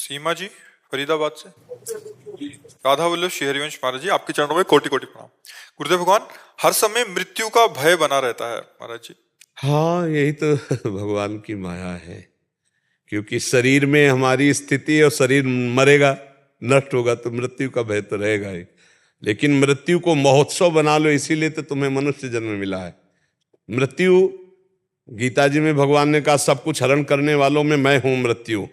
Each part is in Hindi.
सीमा जी फरीदाबाद से। राधा वल्लभ श्री हरिवंश महाराज जी, आपके चरणों में कोटि कोटि प्रणाम। गुरुदेव भगवान, हर समय मृत्यु का भय बना रहता है महाराज जी। हाँ, यही तो भगवान की माया है। क्योंकि शरीर में हमारी स्थिति और शरीर मरेगा, नष्ट होगा, तो मृत्यु का भय तो रहेगा ही। लेकिन मृत्यु को महोत्सव बना लो, इसीलिए तो तुम्हें मनुष्य जन्म मिला है। मृत्यु, गीता जी में भगवान ने कहा सब कुछ हरण करने वालों में मैं हूं मृत्यु।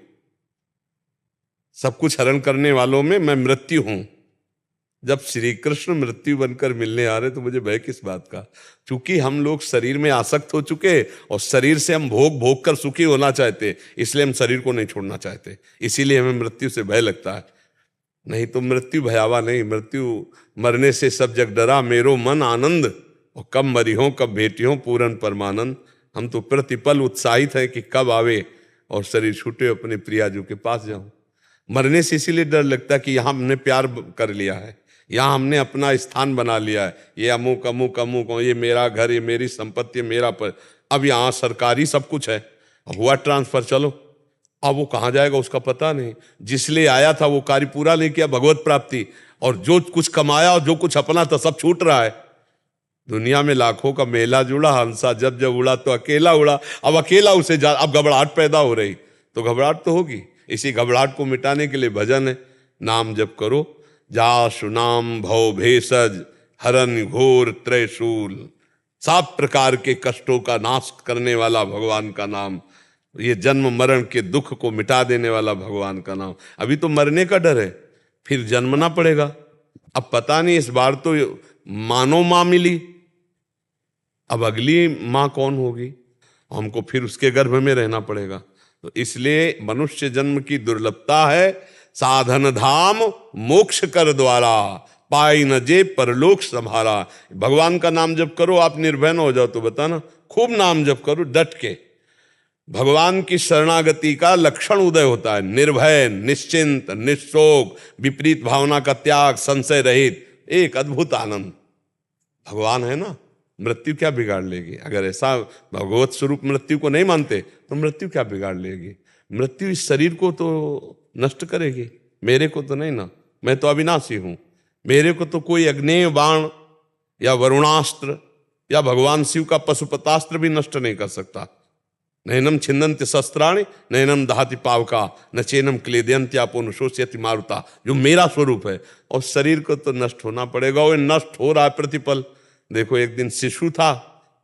सब कुछ हरण करने वालों में मैं मृत्यु हूं। जब श्री कृष्ण मृत्यु बनकर मिलने आ रहे तो मुझे भय किस बात का? क्योंकि हम लोग शरीर में आसक्त हो चुके और शरीर से हम भोग भोग कर सुखी होना चाहते, इसलिए हम शरीर को नहीं छोड़ना चाहते, इसीलिए हमें मृत्यु से भय लगता है। नहीं तो मृत्यु भयावा नहीं। मृत्यु मरने से सब जग डरा, मेरो मन आनंद, और कब मरी हो कब भेटी हो पूरन परमानंद। हम तो प्रतिपल उत्साहित हैं कि कब आवे और शरीर छूटे, अपने प्रियाजू के पास जाऊं। मरने से इसीलिए डर लगता है कि यहाँ हमने प्यार कर लिया है, यहाँ हमने अपना स्थान बना लिया है, ये अमुक अमुक अमुक, ये मेरा घर, ये मेरी संपत्ति, मेरा पर। अब यहाँ सरकारी सब कुछ है, हुआ ट्रांसफर, चलो। अब वो कहाँ जाएगा उसका पता नहीं। जिसलिए आया था वो कार्य पूरा नहीं किया, भगवत प्राप्ति, और जो कुछ कमाया और जो कुछ अपना था सब छूट रहा है। दुनिया में लाखों का मेला जुड़ा, हंसा जब जब उड़ा तो अकेला उड़ा। अब अकेला उसे जा, अब घबराहट पैदा हो रही, तो घबराहट तो होगी। इसी घबराहट को मिटाने के लिए भजन है, नाम जप करो। जासु नाम भव भेषज, हरन घोर त्रयशूल। सब प्रकार के कष्टों का नाश करने वाला भगवान का नाम, ये जन्म मरण के दुख को मिटा देने वाला भगवान का नाम। अभी तो मरने का डर है, फिर जन्मना पड़ेगा। अब पता नहीं, इस बार तो मानो माँ मिली, अब अगली माँ कौन होगी, हमको फिर उसके गर्भ में रहना पड़ेगा। तो इसलिए मनुष्य जन्म की दुर्लभता है। साधन धाम मोक्ष कर द्वारा, पाई न जे परलोक संभारा। भगवान का नाम जप करो, आप निर्भय न हो जाओ तो बताना, खूब नाम जप करो डट के। भगवान की शरणागति का लक्षण उदय होता है, निर्भय, निश्चिंत, निशोक, विपरीत भावना का त्याग, संशय रहित, एक अद्भुत आनंद। भगवान है ना, मृत्यु क्या बिगाड़ लेगी? अगर ऐसा भगवत स्वरूप मृत्यु को नहीं मानते तो मृत्यु क्या बिगाड़ लेगी? मृत्यु इस शरीर को तो नष्ट करेगी, मेरे को तो नहीं ना। मैं तो अविनाशी हूं, मेरे को तो कोई अग्नेय बाण या वरुणास्त्र या भगवान शिव का पशुपतास्त्र भी नष्ट नहीं कर सकता। नैनम छिन्नन्ति शस्त्राणि नैनम दहाति पावका न चैनम क्लेदयन्त्यापो न शोष्यति मारुता। जो मेरा स्वरूप है, और शरीर को तो नष्ट होना पड़ेगा, वो नष्ट हो रहा है प्रतिपल। देखो, एक दिन शिशु था,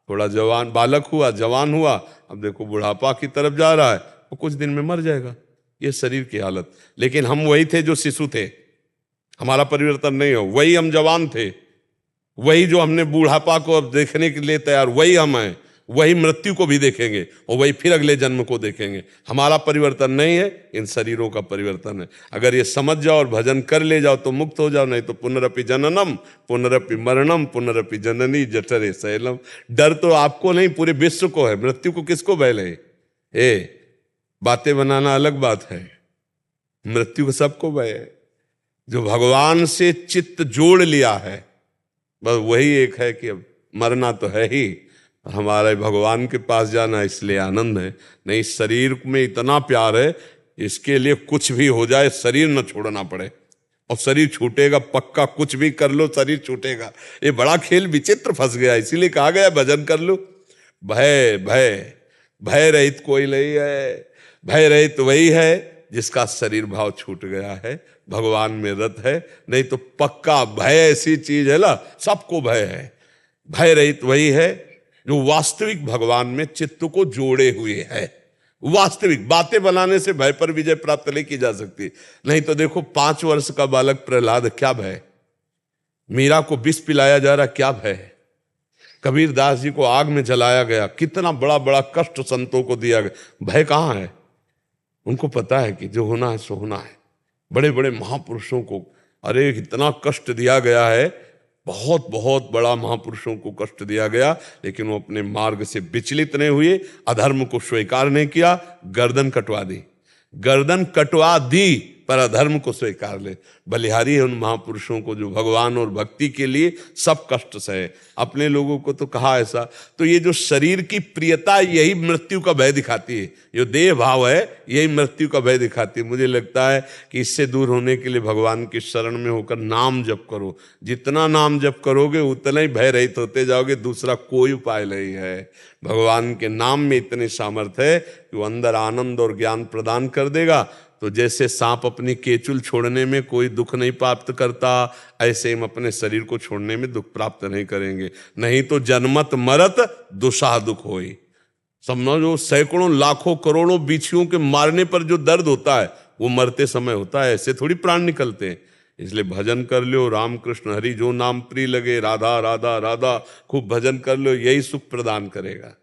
थोड़ा जवान बालक हुआ, जवान हुआ, अब देखो बुढ़ापा की तरफ जा रहा है, वो कुछ दिन में मर जाएगा। ये शरीर की हालत। लेकिन हम वही थे जो शिशु थे, हमारा परिवर्तन नहीं हो। वही हम जवान थे, वही जो हमने बुढ़ापा को अब देखने के लिए तैयार, वही हम हैं। वही मृत्यु को भी देखेंगे और वही फिर अगले जन्म को देखेंगे। हमारा परिवर्तन नहीं है, इन शरीरों का परिवर्तन है। अगर ये समझ जाओ और भजन कर ले जाओ तो मुक्त हो जाओ, नहीं तो पुनरपि जननम पुनरपि मरणम पुनरपि जननी जठरे शैलम। डर तो आपको नहीं, पूरे विश्व को है। मृत्यु को किसको भय है? बातें बनाना अलग बात है, मृत्यु को सबको भय है। जो भगवान से चित्त जोड़ लिया है, बस वही एक है कि अब मरना तो है ही, हमारे भगवान के पास जाना, इसलिए आनंद है। नहीं, शरीर में इतना प्यार है, इसके लिए कुछ भी हो जाए शरीर न छोड़ना पड़े। और शरीर छूटेगा पक्का, कुछ भी कर लो शरीर छूटेगा। ये बड़ा खेल विचित्र फंस गया, इसीलिए कहा गया भजन कर लो। भय भय भय रहित कोई नहीं है। भय रहित वही है जिसका शरीर भाव छूट गया है, भगवान में रत है। नहीं तो पक्का भय ऐसी चीज है ना, सबको भय है। भय रहित वही है जो वास्तविक भगवान में चित्त को जोड़े हुए है। वास्तविक बातें बनाने से भय पर विजय प्राप्त नहीं की जा सकती। नहीं तो देखो, 5 वर्ष का बालक प्रहलाद, क्या भय? मीरा को विष पिलाया जा रहा, क्या भय? कबीर दास जी को आग में जलाया गया, कितना बड़ा बड़ा कष्ट संतों को दिया गया, भय कहाँ है? उनको पता है कि जो होना है सो होना है। बड़े बड़े महापुरुषों को अरे इतना कष्ट दिया गया है, बहुत बहुत बड़ा महापुरुषों को कष्ट दिया गया, लेकिन वो अपने मार्ग से विचलित नहीं हुए, अधर्म को स्वीकार नहीं किया, गर्दन कटवा दी। गर्दन कटवा दी पर अधर्म को स्वीकार ले। बलिहारी है उन महापुरुषों को जो भगवान और भक्ति के लिए सब कष्ट सहे। अपने लोगों को तो कहा ऐसा। तो ये जो शरीर की प्रियता यही मृत्यु का भय दिखाती है, जो देह भाव है यही मृत्यु का भय दिखाती है। मुझे लगता है कि इससे दूर होने के लिए भगवान की शरण में होकर नाम जप करो। जितना नाम जप करोगे उतना ही भय रहित होते जाओगे, दूसरा कोई उपाय नहीं है। भगवान के नाम में इतनी सामर्थ्य है कि वो अंदर आनंद और ज्ञान प्रदान कर देगा। तो जैसे सांप अपनी केचुल छोड़ने में कोई दुख नहीं प्राप्त करता, ऐसे हम अपने शरीर को छोड़ने में दुख प्राप्त नहीं करेंगे। नहीं तो जन्मत मरत दुसाह दुख होई। समझो सैकड़ों लाखों करोड़ों बिच्छुओं के मारने पर जो दर्द होता है वो मरते समय होता है, ऐसे थोड़ी प्राण निकलते हैं। इसलिए भजन कर लो, राम कृष्ण हरि जो नाम प्रिय लगे, राधा राधा राधा, खूब भजन कर लो, यही सुख प्रदान करेगा।